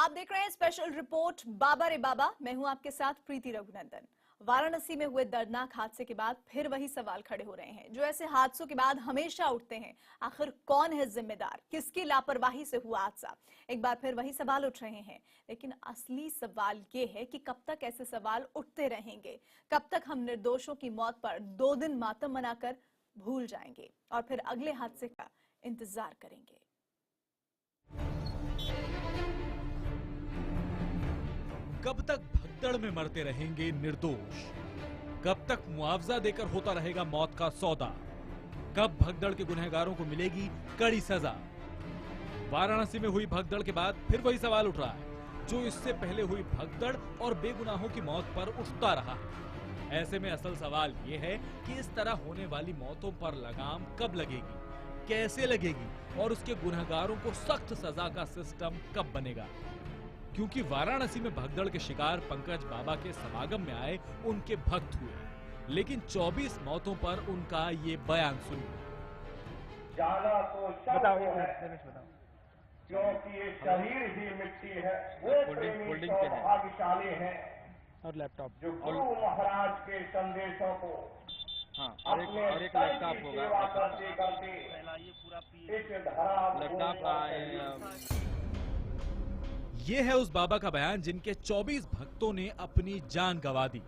आप देख रहे हैं स्पेशल रिपोर्ट बाबा रे बाबा। मैं हूं आपके साथ प्रीति रघुनंदन। वाराणसी में हुए दर्दनाक हादसे के बाद फिर वही सवाल खड़े हो रहे हैं जो ऐसे हादसों के बाद हमेशा उठते हैं। आखिर कौन है जिम्मेदार, किसकी लापरवाही से हुआ हादसा? एक बार फिर वही सवाल उठ रहे हैं, लेकिन असली सवाल ये है कि कब तक ऐसे सवाल उठते रहेंगे? कब तक हम निर्दोषों की मौत पर 2 दिन मातम मनाकर भूल जाएंगे और फिर अगले हादसे का इंतजार करेंगे? कब तक भगदड़ में मरते रहेंगे निर्दोष? कब तक मुआवजा देकर होता रहेगा मौत का सौदा? कब भगदड़ के गुनहगारों को मिलेगी कड़ी सजा? वाराणसी में हुई भगदड़ के बाद फिर वही सवाल उठ रहा है जो इससे पहले हुई भगदड़ और बेगुनाहों की मौत पर उठता रहा है। ऐसे में असल सवाल ये है कि इस तरह होने वाली मौतों पर लगाम कब लगेगी, कैसे लगेगी और उसके गुनहगारों को सख्त सजा का सिस्टम कब बनेगा? क्योंकि वाराणसी में भगदड़ के शिकार पंकज बाबा के समागम में आए उनके भक्त हुए, लेकिन 24 मौतों पर उनका ये बयान सुनिए। जाना तो बताओ, क्योंकि ये शरीर ही मिट्टी है। वो प्रेमी भाग्यशाली हैं और लैपटॉप जो गुरु महाराज के संदेशों को अपने लैपटॉप होगा सेवा करते करते इस धरा ये है उस बाबा का बयान जिनके 24 भक्तों ने अपनी जान गंवा दी।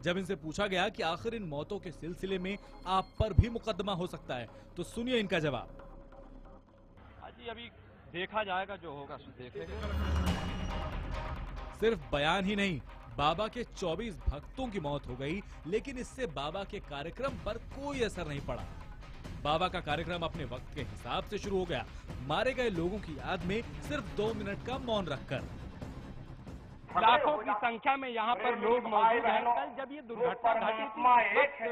जब इनसे पूछा गया कि आखिर इन मौतों के सिलसिले में आप पर भी मुकदमा हो सकता है, तो सुनिए इनका जवाब। जी अभी देखा जाएगा, जो होगा सो देखेंगे। सिर्फ बयान ही नहीं, बाबा के 24 भक्तों की मौत हो गई, लेकिन इससे बाबा के कार्यक्रम पर कोई असर नहीं पड़ा। बाबा का कार्यक्रम अपने वक्त के हिसाब से शुरू हो गया, मारे गए लोगों की याद में सिर्फ 2 मिनट का मौन रखकर। लाखों की संख्या में यहाँ पर लोग मौजूद हैं। कल जब ये दुर्घटना घटी थी,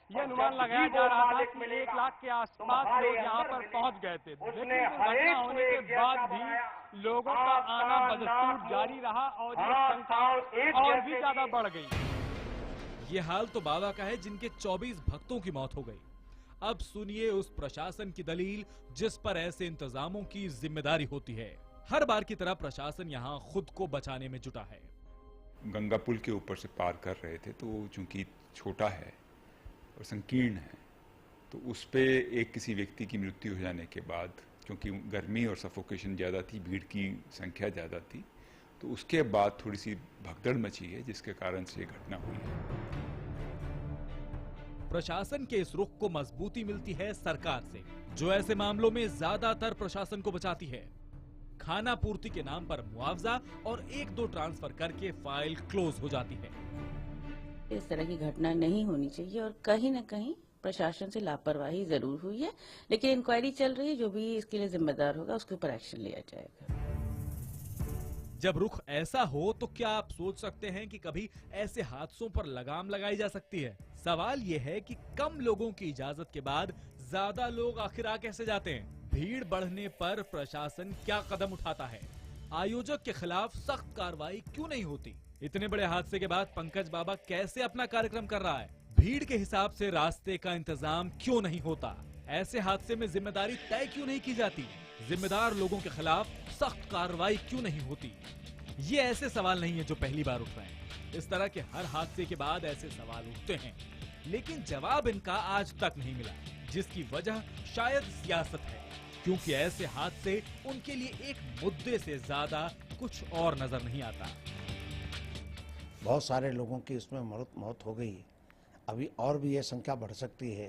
ये अनुमान लगाया जा रहा था कि 1 लाख के आसपास लोग यहाँ पर पहुँच गए थे, लेकिन दुर्घटना होने के बाद भी लोगों का आना बदस्तूर जारी रहा और ये संख्या और भी ज्यादा बढ़ गई। ये हाल तो बाबा का है जिनके 24 भक्तों की मौत हो गई। अब सुनिए उस प्रशासन की दलील जिस पर ऐसे इंतजामों की जिम्मेदारी होती है। हर बार की तरह प्रशासन यहाँ खुद को बचाने में जुटा है। गंगा पुल के ऊपर से पार कर रहे थे, तो वो चूंकि छोटा है और संकीर्ण है, तो उस पे एक किसी व्यक्ति की मृत्यु हो जाने के बाद, क्योंकि गर्मी और सफोकेशन ज़्यादा थी, भीड़ की संख्या ज़्यादा थी, तो उसके बाद थोड़ी सी भगदड़ मची है, जिसके कारण से ये घटना हुई है। प्रशासन के इस रुख को मजबूती मिलती है सरकार से, जो ऐसे मामलों में ज्यादातर प्रशासन को बचाती है। खाना पूर्ति के नाम पर मुआवजा और 1-2 ट्रांसफर करके फाइल क्लोज हो जाती है। इस तरह की घटना नहीं होनी चाहिए और कहीं न कहीं प्रशासन से लापरवाही जरूर हुई है, लेकिन इंक्वायरी चल रही है, जो भी इसके लिए जिम्मेदार होगा उसके ऊपर एक्शन लिया जाएगा। जब रुख ऐसा हो तो क्या आप सोच सकते हैं कि कभी ऐसे हादसों पर लगाम लगाई जा सकती है? सवाल यह है कि कम लोगों की इजाजत के बाद ज्यादा लोग आखिर आ कैसे जाते हैं? भीड़ बढ़ने पर प्रशासन क्या कदम उठाता है? आयोजक के खिलाफ सख्त कार्रवाई क्यों नहीं होती? इतने बड़े हादसे के बाद पंकज बाबा कैसे अपना कार्यक्रम कर रहा है? भीड़ के हिसाब से रास्ते का इंतजाम क्यों नहीं होता? ऐसे हादसे में जिम्मेदारी तय क्यों नहीं की जाती? जिम्मेदार लोगों के खिलाफ सख्त कार्रवाई क्यों नहीं होती? ये ऐसे सवाल नहीं है जो पहली बार उठ रहे हैं। इस तरह के हर हादसे के बाद ऐसे सवाल उठते हैं, लेकिन जवाब इनका आज तक नहीं मिला, जिसकी वजह शायद सियासत है, क्योंकि ऐसे हादसे उनके लिए एक मुद्दे से ज्यादा कुछ और नजर नहीं आता। बहुत सारे लोगों की इसमें मौत हो गई, अभी और भी ये संख्या बढ़ सकती है,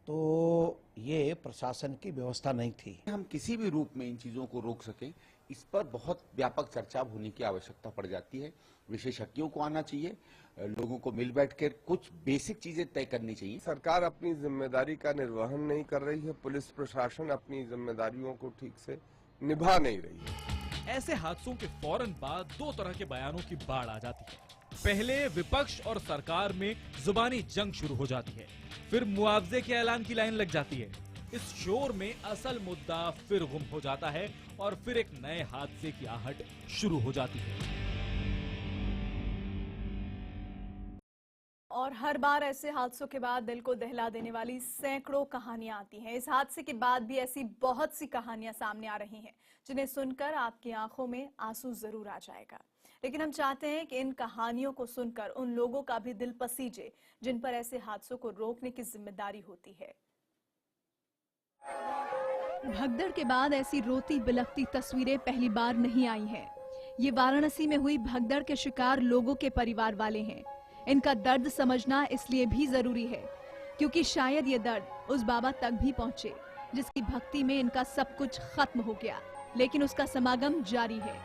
तो ये प्रशासन की व्यवस्था नहीं थी। हम किसी भी रूप में इन चीजों को रोक सकें, इस पर बहुत व्यापक चर्चा होने की आवश्यकता पड़ जाती है। विशेषज्ञों को आना चाहिए, लोगों को मिल बैठ कर कुछ बेसिक चीजें तय करनी चाहिए। सरकार अपनी जिम्मेदारी का निर्वहन नहीं कर रही है, पुलिस प्रशासन अपनी जिम्मेदारियों को ठीक से निभा नहीं रही है। ऐसे हादसों के फौरन बाद 2 तरह के बयानों की बाढ़ आ जाती है। पहले विपक्ष और सरकार में जुबानी जंग शुरू हो जाती है, फिर मुआवजे के ऐलान की लाइन लग जाती है। इस शोर में असल मुद्दा फिर गुम हो जाता है और फिर एक नए हादसे की आहट शुरू हो जाती है। और और हर बार ऐसे हादसों के बाद दिल को दहला देने वाली सैकड़ों कहानियां आती हैं। इस हादसे के बाद भी ऐसी बहुत सी कहानियां सामने आ रही हैं जिन्हें सुनकर आपकी आंखों में आंसू जरूर आ जाएगा। लेकिन हम चाहते हैं कि इन कहानियों को सुनकर उन लोगों का भी दिल पसीजे जिन पर ऐसे हादसों को रोकने की जिम्मेदारी होती है। भगदड़ के बाद ऐसी रोती बिलखती तस्वीरें पहली बार नहीं आई हैं। ये वाराणसी में हुई भगदड़ के शिकार लोगों के परिवार वाले हैं। इनका दर्द समझना इसलिए भी जरूरी है क्योंकि शायद ये दर्द उस बाबा तक भी पहुंचे जिसकी भक्ति में इनका सब कुछ खत्म हो गया, लेकिन उसका समागम जारी है।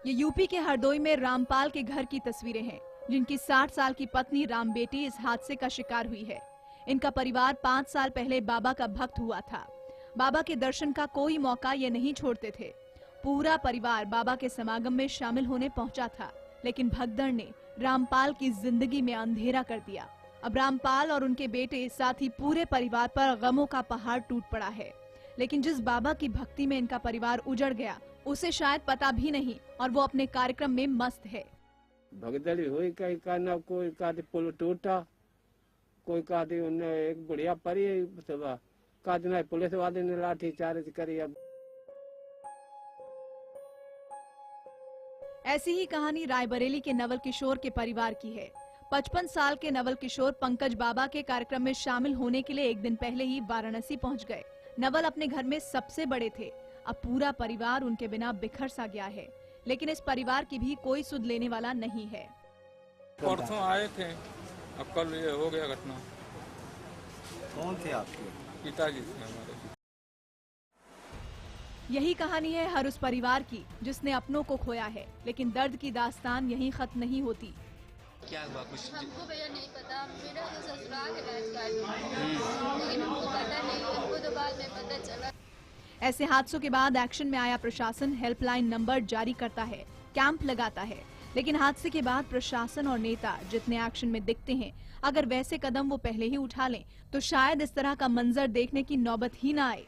ये यूपी के हरदोई में रामपाल के घर की तस्वीरें हैं, जिनकी 60 साल की पत्नी राम बेटी इस हादसे का शिकार हुई है। इनका परिवार 5 साल पहले बाबा का भक्त हुआ था। बाबा के दर्शन का कोई मौका ये नहीं छोड़ते थे। पूरा परिवार बाबा के समागम में शामिल होने पहुंचा था, लेकिन भगदड़ ने रामपाल की जिंदगी में अंधेरा कर दिया। अब रामपाल और उनके बेटे साथ ही पूरे परिवार पर गमों का पहाड़ टूट पड़ा है। लेकिन जिस बाबा की भक्ति में इनका परिवार उजड़ गया उसे शायद पता भी नहीं और वो अपने कार्यक्रम में मस्त है। भगदड़ हुई, कहीं का ना कोई का पुल टूटा, कोई का एक बुढ़िया परी का दिन पुलिस वाले ने लाठी चार्ज करी। अब ऐसी ही कहानी रायबरेली के नवल किशोर के परिवार की है। 55 साल के नवल किशोर पंकज बाबा के कार्यक्रम में शामिल होने के लिए एक दिन पहले ही वाराणसी पहुंच गए। नवल अपने घर में सबसे बड़े थे। अब पूरा परिवार उनके बिना बिखर सा गया है, लेकिन इस परिवार की भी कोई सुध लेने वाला नहीं है। परसों आए थे, अब कल ये हो गया घटना। कौन थे आपके? पिताजी थे हमारे। यही कहानी है हर उस परिवार की जिसने अपनों को खोया है, लेकिन दर्द की दास्तान यहीं खत्म नहीं होती। क्या हुआ कुछ? हमको भैया नहीं पता, मेरा तो ससुराल है लेकिन हमको पता नहीं, हमको तो बाद में पता चला। ऐसे हादसों के बाद एक्शन में आया प्रशासन हेल्पलाइन नंबर जारी करता है, कैंप लगाता है, लेकिन हादसे के बाद प्रशासन और नेता जितने एक्शन में दिखते हैं, अगर वैसे कदम वो पहले ही उठा लें तो शायद इस तरह का मंजर देखने की नौबत ही न आए।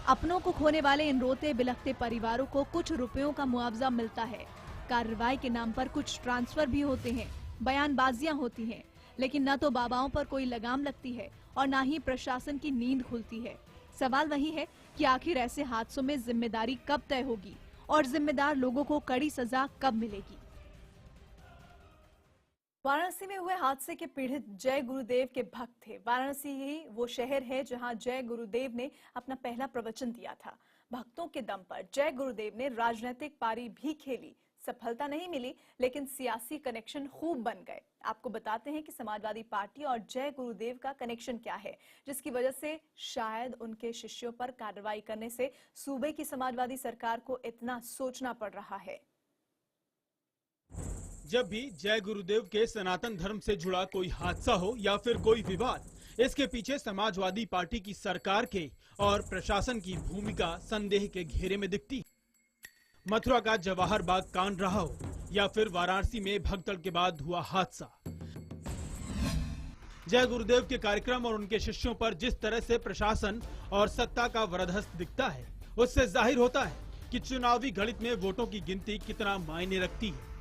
अपनों को खोने वाले इन रोते बिलखते परिवारों को कुछ रुपयों का मुआवजा मिलता है। कार्रवाई के नाम पर कुछ ट्रांसफर भी होते हैं, बयानबाजियां होती हैं, लेकिन न तो बाबाओं पर कोई लगाम लगती है और न ही प्रशासन की नींद खुलती है। सवाल वही है कि आखिर ऐसे हादसों में जिम्मेदारी कब तय होगी और जिम्मेदार लोगों को कड़ी सजा कब मिलेगी। वाराणसी में हुए हादसे के पीड़ित जय गुरुदेव के भक्त थे। वाराणसी ही वो शहर है जहां जय गुरुदेव ने अपना पहला प्रवचन दिया था। भक्तों के दम पर जय गुरुदेव ने राजनीतिक पारी भी खेली, सफलता नहीं मिली, लेकिन सियासी कनेक्शन खूब बन गए। आपको बताते हैं कि समाजवादी पार्टी और जय गुरुदेव का कनेक्शन क्या है, जिसकी वजह से शायद उनके शिष्यों पर कार्रवाई करने से सूबे की समाजवादी सरकार को इतना सोचना पड़ रहा है। जब भी जय गुरुदेव के सनातन धर्म से जुड़ा कोई हादसा हो या फिर कोई विवाद, इसके पीछे समाजवादी पार्टी की सरकार के और प्रशासन की भूमिका संदेह के घेरे में दिखती। मथुरा का जवाहर बाग कांड रहा हो या फिर वाराणसी में भगदड़ के बाद हुआ हादसा, जय गुरुदेव के कार्यक्रम और उनके शिष्यों पर जिस तरह से प्रशासन और सत्ता का वरदहस्त दिखता है, उससे जाहिर होता है कि चुनावी गणित में वोटों की गिनती कितना मायने रखती है।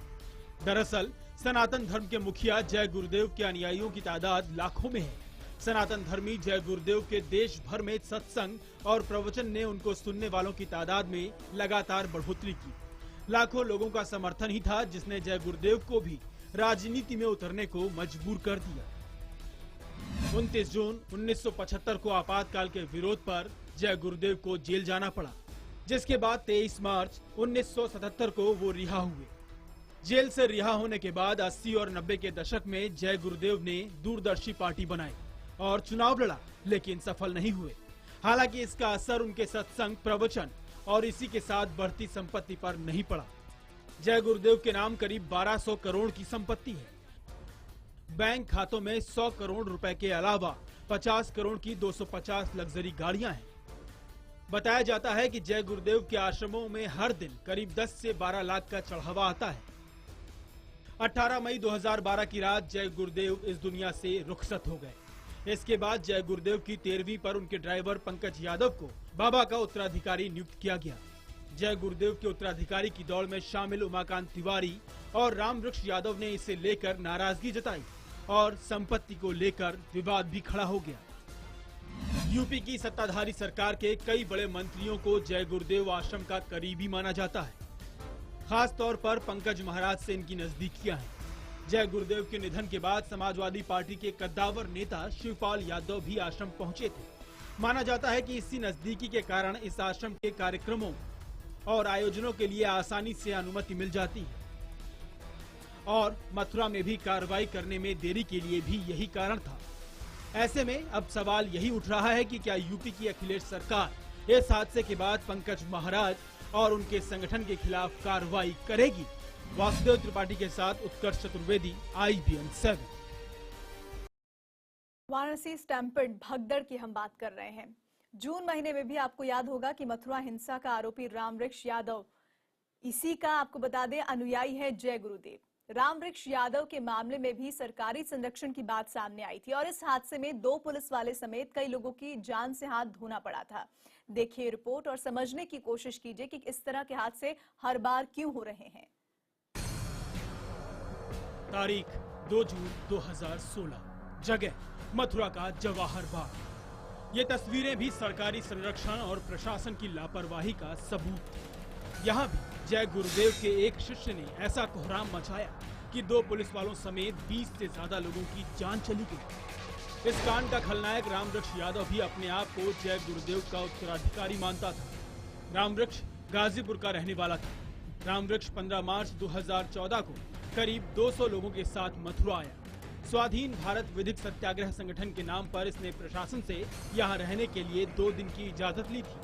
दरअसल सनातन धर्म के मुखिया जय गुरुदेव के अनुयायियों की तादाद लाखों में है। सनातन धर्मी जय गुरुदेव के देश भर में सत्संग और प्रवचन ने उनको सुनने वालों की तादाद में लगातार बढ़ोतरी की। लाखों लोगों का समर्थन ही था जिसने जय गुरुदेव को भी राजनीति में उतरने को मजबूर कर दिया। 29 जून 1975 को आपातकाल के विरोध पर जय गुरुदेव को जेल जाना पड़ा, जिसके बाद 23 मार्च 1977 को वो रिहा हुए। जेल से रिहा होने के बाद 80 और 90 के दशक में जय गुरुदेव ने दूरदर्शी पार्टी बनाई और चुनाव लड़ा, लेकिन सफल नहीं हुए। हालांकि इसका असर उनके सत्संग, प्रवचन और इसी के साथ बढ़ती संपत्ति पर नहीं पड़ा। जय गुरुदेव के नाम करीब 1200 करोड़ की संपत्ति है। बैंक खातों में 100 करोड़ रुपए के अलावा 50 करोड़ की 250 लग्जरी गाड़ियां हैं। बताया जाता है कि जय गुरुदेव के आश्रमों में हर दिन करीब 10 से 12 लाख का चढ़ावा आता है। 18 मई 2012 की रात जय गुरुदेव इस दुनिया से रुखसत हो गए। इसके बाद जय गुरुदेव की 13वीं पर उनके ड्राइवर पंकज यादव को बाबा का उत्तराधिकारी नियुक्त किया गया। जय गुरुदेव के उत्तराधिकारी की दौड़ में शामिल उमाकांत तिवारी और रामवृक्ष यादव ने इसे लेकर नाराजगी जताई और संपत्ति को लेकर विवाद भी खड़ा हो गया। यूपी की सत्ताधारी सरकार के कई बड़े मंत्रियों को जय गुरुदेव आश्रम का करीबी माना जाता है। खास तौर पर पंकज महाराज से इनकी नजदीकियां हैं। जय गुरुदेव के निधन के बाद समाजवादी पार्टी के कद्दावर नेता शिवपाल यादव भी आश्रम पहुंचे थे। माना जाता है कि इसी नजदीकी के कारण इस आश्रम के कार्यक्रमों और आयोजनों के लिए आसानी से अनुमति मिल जाती है और मथुरा में भी कार्रवाई करने में देरी के लिए भी यही कारण था। ऐसे में अब सवाल यही उठ रहा है कि क्या यूपी की अखिलेश सरकार इस हादसे के बाद पंकज महाराज और उनके संगठन के खिलाफ कार्रवाई करेगी? वासुदेव त्रिपाठी के साथ उत्कर्ष चतुर्वेदी, IBN 7। वाराणसी स्टैम्पेड भगदड़ की हम बात कर रहे हैं। जून महीने में भी आपको याद होगा कि मथुरा हिंसा का आरोपी रामवृक्ष यादव, इसी का आपको बता दें अनुयायी है जय गुरुदेव। रामवृक्ष यादव के मामले में भी सरकारी संरक्षण की बात सामने आई थी और इस हादसे में 2 पुलिस वाले समेत कई लोगों की जान से हाथ धोना पड़ा था। देखिए रिपोर्ट और समझने की कोशिश कीजिए कि इस तरह के हादसे हर बार क्यों हो रहे हैं। तारीख 2 जून 2016, जगह मथुरा का जवाहर बाग। ये तस्वीरें भी सरकारी संरक्षण और प्रशासन की लापरवाही का सबूत थी। यहाँ भी जय गुरुदेव के एक शिष्य ने ऐसा कोहराम मचाया कि 2 पुलिस वालों समेत 20 से ज्यादा लोगों की जान चली गई। इस कांड का खलनायक रामवृक्ष यादव भी अपने आप को जय गुरुदेव का उत्तराधिकारी मानता था। रामवृक्ष गाजीपुर का रहने वाला था। रामवृक्ष 15 मार्च 2014 को करीब 200 लोगों के साथ मथुरा आया। स्वाधीन भारत विधिक सत्याग्रह संगठन के नाम पर इसने प्रशासन से यहाँ रहने के लिए 2 दिन की इजाजत ली थी,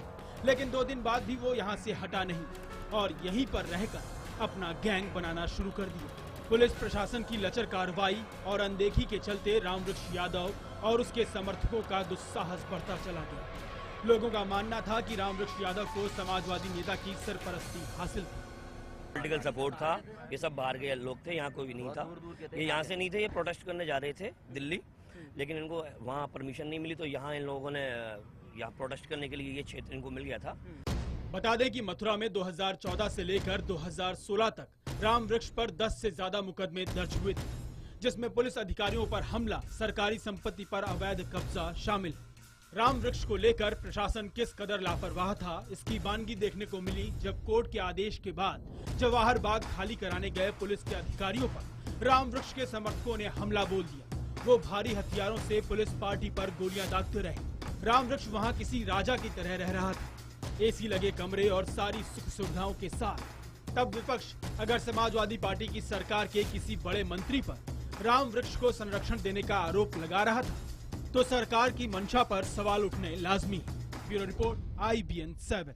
लेकिन 2 दिन बाद भी वो यहाँ से हटा नहीं और यहीं पर रहकर अपना गैंग बनाना शुरू कर दिया। पुलिस प्रशासन की लचर कार्रवाई और अनदेखी के चलते रामवृक्ष यादव और उसके समर्थकों का दुस्साहस बढ़ता चला गया। लोगों का मानना था कि रामवृक्ष यादव को समाजवादी नेता की सरपरस्ती हासिल थी। पॉलिटिकल सपोर्ट था। ये सब बाहर के लोग थे, यहाँ कोई भी नहीं था। ये यहाँ से नहीं थे, ये प्रोटेस्ट करने जा रहे थे दिल्ली, लेकिन इनको वहाँ परमिशन नहीं मिली तो यहाँ इन लोगों ने यहाँ प्रोटेस्ट करने के लिए ये क्षेत्र इनको मिल गया था। बता दें कि मथुरा में 2014 से लेकर 2016 तक रामवृक्ष पर 10 से ज्यादा मुकदमे दर्ज हुए थे, जिसमें पुलिस अधिकारियों पर हमला, सरकारी संपत्ति पर अवैध कब्जा शामिल है। रामवृक्ष को लेकर प्रशासन किस कदर लापरवाह था, इसकी वानगी देखने को मिली जब कोर्ट के आदेश के बाद जवाहर बाग खाली कराने गए पुलिस के अधिकारियों पर रामवृक्ष के समर्थकों ने हमला बोल दिया। वो भारी हथियारों से पुलिस पार्टी पर गोलियां दागते रहे। रामवृक्ष वहां किसी राजा की तरह रह रहा था, AC लगे कमरे और सारी सुख सुविधाओं के साथ। तब विपक्ष अगर समाजवादी पार्टी की सरकार के किसी बड़े मंत्री पर रामवृक्ष को संरक्षण देने का आरोप लगा रहा था तो सरकार की मंशा पर सवाल उठने लाजमी। Bureau report, IBN 7।